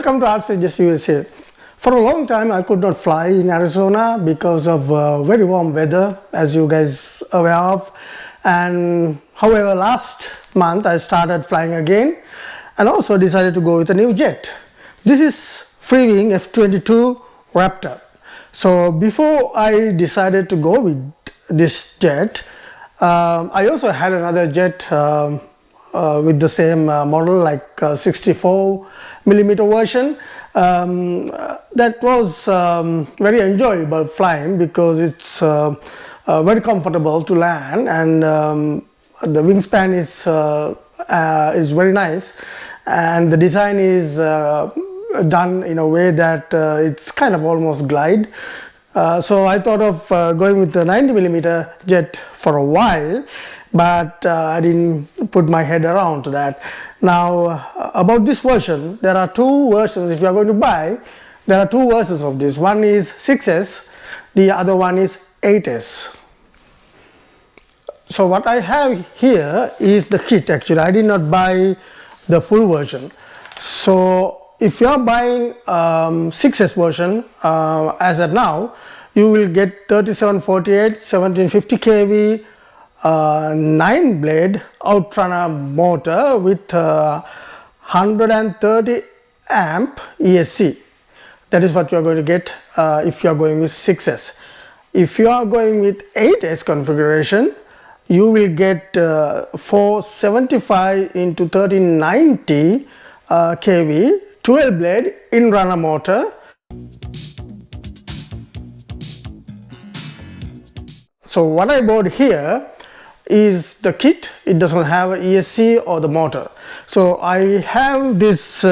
Welcome to RCJetsUSA. For a long time I could not fly in Arizona because of very warm weather, as you guys are aware of. And however, last month I started flying again and also decided to go with a new jet. This is Freewing F-22 Raptor. So before I decided to go with this jet, I also had another jet with the same model, like 64mm version. That was very enjoyable flying because it's very comfortable to land, and the wingspan is very nice, and the design is done in a way that it's kind of almost glide. So I thought of going with the 90mm jet for a while, but I didn't put my head around to that. Now about this version, there are two versions. If you are going to buy, there are two versions of this. One is 6S, the other one is 8S. So what I have here is the kit. Actually, I did not buy the full version. So if you are buying 6S version, as of now, you will get 3748, 1750 kV, 9-blade outrunner motor with 130 amp ESC. That is what you are going to get if you are going with 6S. If you are going with 8S configuration, you will get 475 into 1390 kV 12-blade in-runner motor. So what I bought here is the kit. It doesn't have a ESC or the motor. So I have this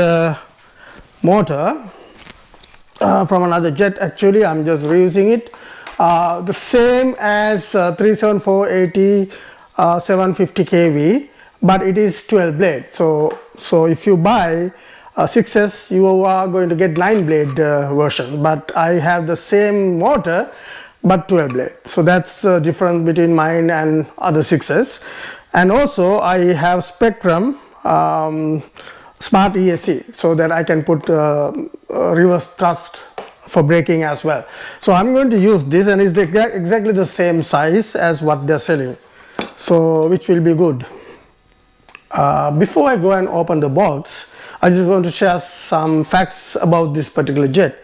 motor from another jet. Actually, I'm just reusing it. The same as 37480 750 kV, but it is 12-blade. So if you buy 6S, you are going to get 9-blade version, but I have the same motor but 12-blade. So that's the difference between mine and other 6S. And also I have Spectrum smart ESC, so that I can put reverse thrust for braking as well. So I'm going to use this, and it's exactly the same size as what they're selling, so which will be good. Before I go and open the box, I just want to share some facts about this particular jet.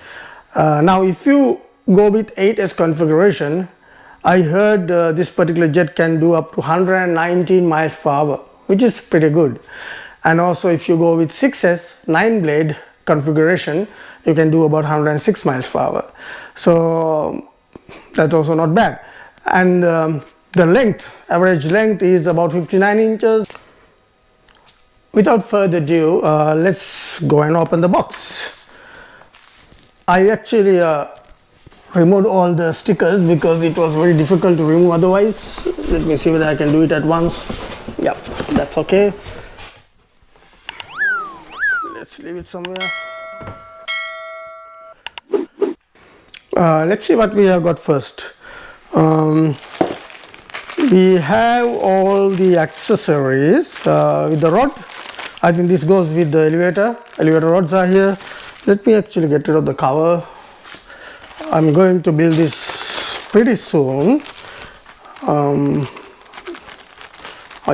Now if you go with 8S configuration, I heard this particular jet can do up to 119 miles per hour, which is pretty good. And also if you go with 6S 9-blade configuration, you can do about 106 miles per hour. So that's also not bad. And the length, average length, is about 59 inches. Without further ado, let's go and open the box. I actually removed all the stickers because it was very difficult to remove otherwise. Let me see whether I can do it at once. Yeah, that's okay. Let's leave it somewhere. Let's see what we have got first. We have all the accessories with the rod. I think this goes with the elevator. Elevator rods are here. Let me actually get rid of the cover. I'm going to build this pretty soon. I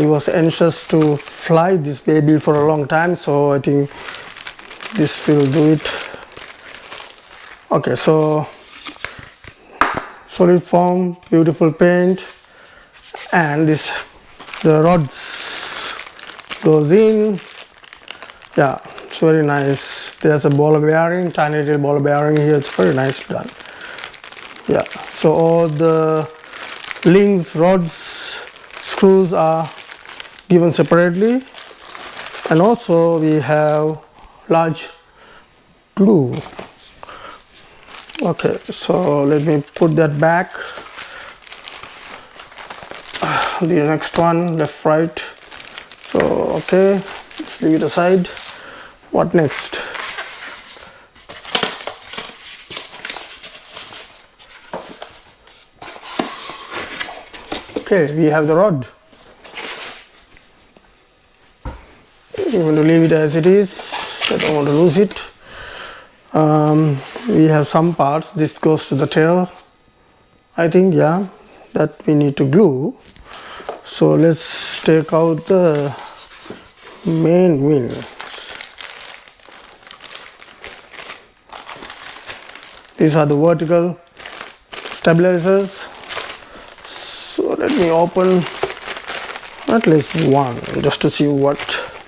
was anxious to fly this baby for a long time, so I think this will do it. Okay, so solid form, beautiful paint, and the rods goes in. Yeah, it's very nice. There's a ball bearing, tiny little ball bearing here. It's very nicely done. Yeah, so all the links, rods, screws are given separately, and also we have large glue. Okay, so let me put that back. The next one, left, right. So okay, let's leave it aside. What next? Okay, we have the rod. I'm going to leave it as it is. I don't want to lose it. We have some parts. This goes to the tail, I think, yeah, that we need to glue. So let's take out the main wing. These are the vertical stabilizers. So let me open at least one just to see what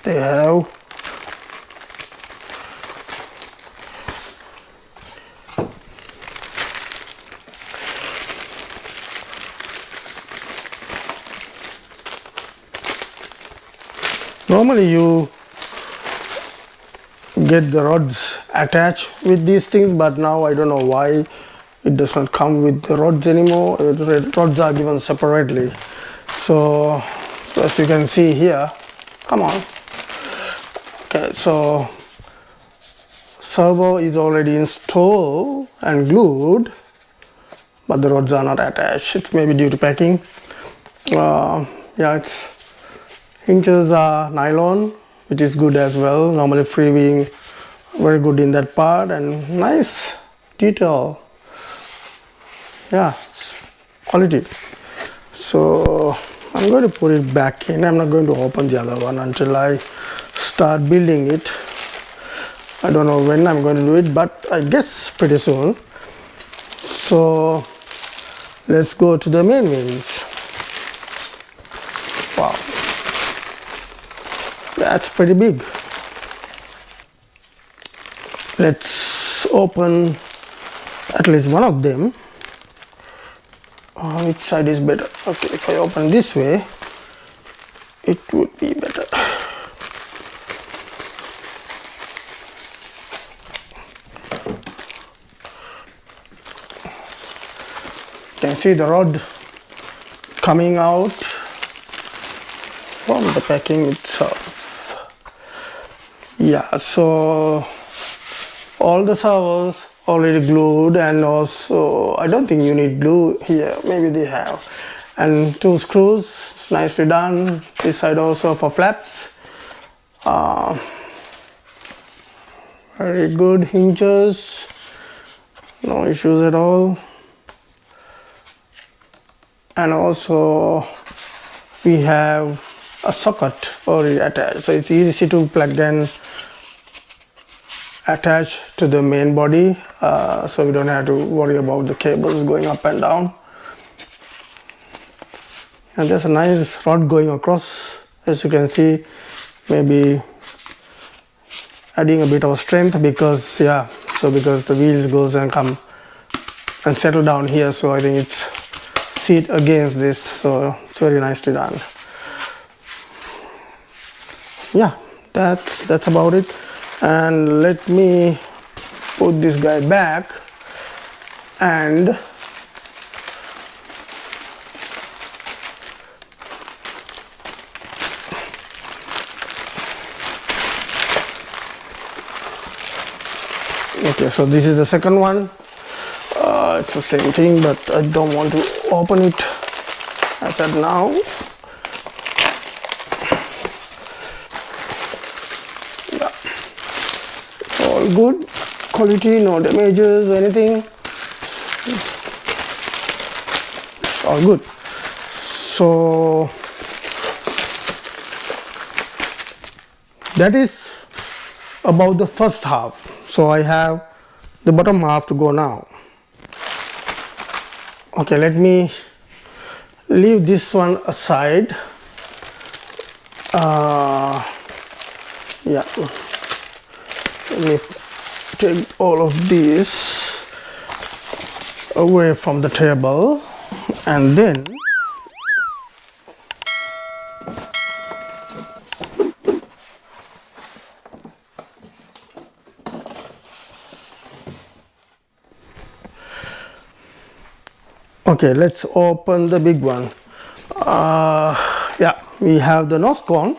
they have. Normally you get the rods attached with these things, but now I don't know why it does not come with the rods anymore. The rods are given separately. So as you can see here, come on. Okay, so servo is already installed and glued, but the rods are not attached. It may be due to packing. Yeah, its hinges are nylon, which is good as well. Normally Freewing, very good in that part, and nice detail. Yeah, quality. So I'm going to put it back in. I'm not going to open the other one until I start building it. I don't know when I'm going to do it, but I guess pretty soon. So let's go to the main wings. Wow, that's pretty big. Let's open at least one of them. Which side is better? Okay, if I open this way, it would be better. You can see the rod coming out from the packing itself. Yeah, so all the servos already glued, and also I don't think you need glue here, maybe they have, and 2 screws, nicely done. This side also for flaps. Very good hinges, no issues at all. And also we have a socket already attached, so it's easy to plug in, attached to the main body, so we don't have to worry about the cables going up and down. And there's a nice rod going across, as you can see, maybe adding a bit of strength, because yeah, so because the wheels goes and come and settle down here, so I think it's seat against this, so it's very nicely done. Yeah, that's about it. And let me put this guy back, and okay, so this is the second one. It's the same thing, but I don't want to open it as at now. Yeah, all good quality, no damages, anything, all good. So that is about the first half. So I have the bottom half to go now. Okay, let me leave this one aside. Yeah, let me take all of this away from the table, and then okay, let's open the big one. Yeah, we have the nose cone.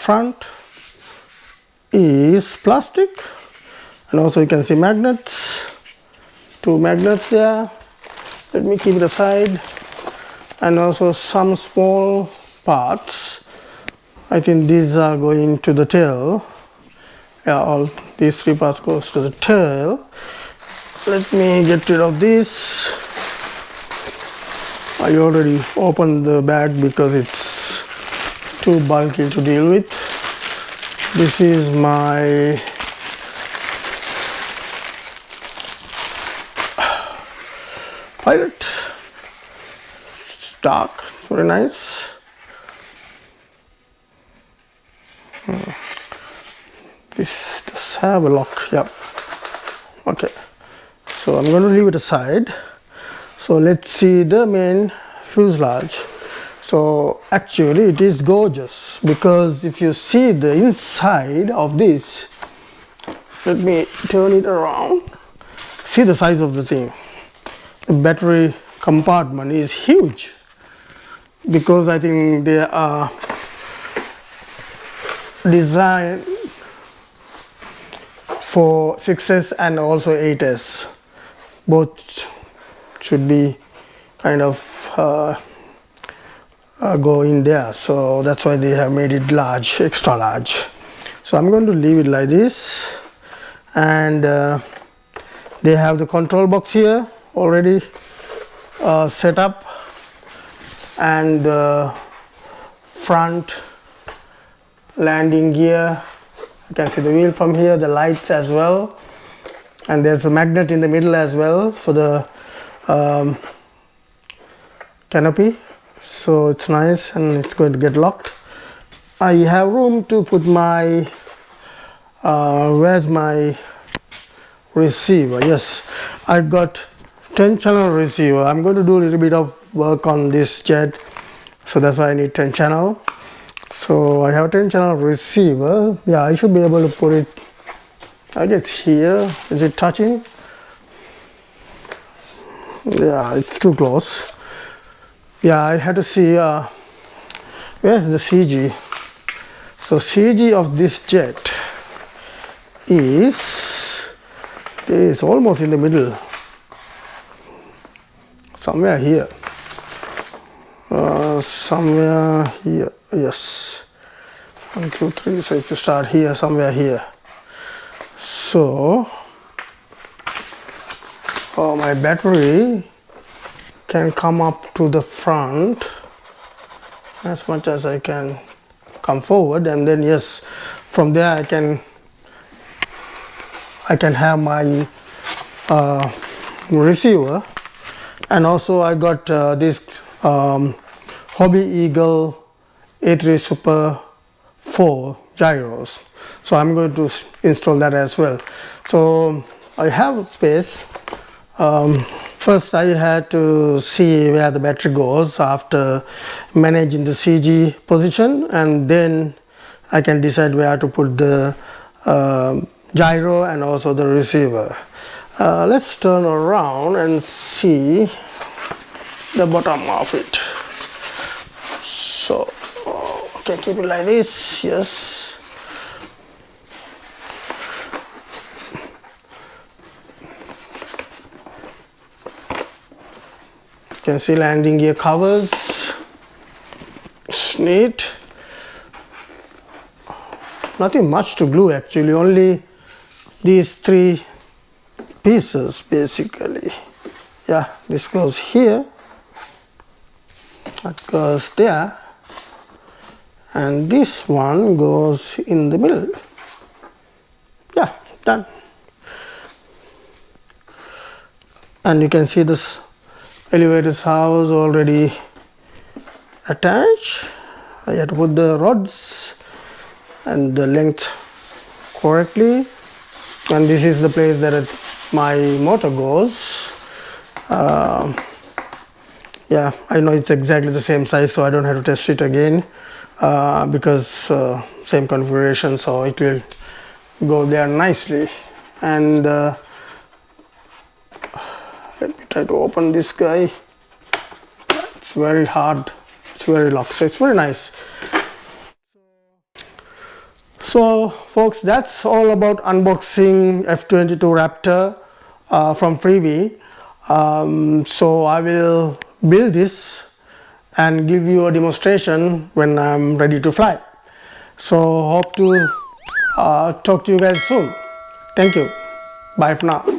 Front is plastic, and also you can see magnets, 2 magnets there. Let me keep it aside, and also some small parts. I think these are going to the tail, Yeah, all these three parts goes to the tail. Let me get rid of this. I already opened the bag because it's too bulky to deal with. This is my pilot. It's dark, very nice. This does have a lock, yep. Okay, so I'm going to leave it aside. So let's see the main fuselage. So actually it is gorgeous, because if you see the inside of this, let me turn it around, see the size of the thing. The battery compartment is huge, because I think they are designed for 6S and also 8S. Both should be kind of go in there, so that's why they have made it large, extra large. So I'm going to leave it like this, and they have the control box here already set up, and front landing gear. You can see the wheel from here, the lights as well, and there's a magnet in the middle as well for the canopy. So it's nice, and it's going to get locked. I have room to put my where's my receiver? Yes, I got 10 channel receiver. I'm going to do a little bit of work on this jet, so that's why I need 10 channel. So I have 10 channel receiver. Yeah, I should be able to put it, I guess, here. Is it touching? Yeah, it's too close. Yeah, I had to see where's the CG. So CG of this jet is almost in the middle, somewhere here, somewhere here. Yes, 1, 2, 3. So if you start here, somewhere here. So my battery can come up to the front as much as I can come forward, and then yes, from there I can have my receiver. And also I got this Hobby Eagle A3 Super 4 gyros, so I'm going to install that as well. So I have space. First I had to see where the battery goes after managing the CG position, and then I can decide where to put the gyro and also the receiver. Let's turn around and see the bottom of it. So okay, keep it like this. Yes. You can see landing gear covers. It's neat. Nothing much to glue actually, only these 3 pieces basically. Yeah, this goes here, that goes there, and this one goes in the middle. Yeah, done. And you can see this elevator's house already attached. I had to put the rods and the length correctly, and this is the place that my motor goes. Yeah, I know it's exactly the same size, so I don't have to test it again, because same configuration, so it will go there nicely. And let me try to open this guy. It's very hard, it's very locked, so it's very nice. So folks, that's all about unboxing F-22 Raptor from Freewing. So I will build this and give you a demonstration when I'm ready to fly. So hope to Talk to you guys soon. Thank you. Bye for now.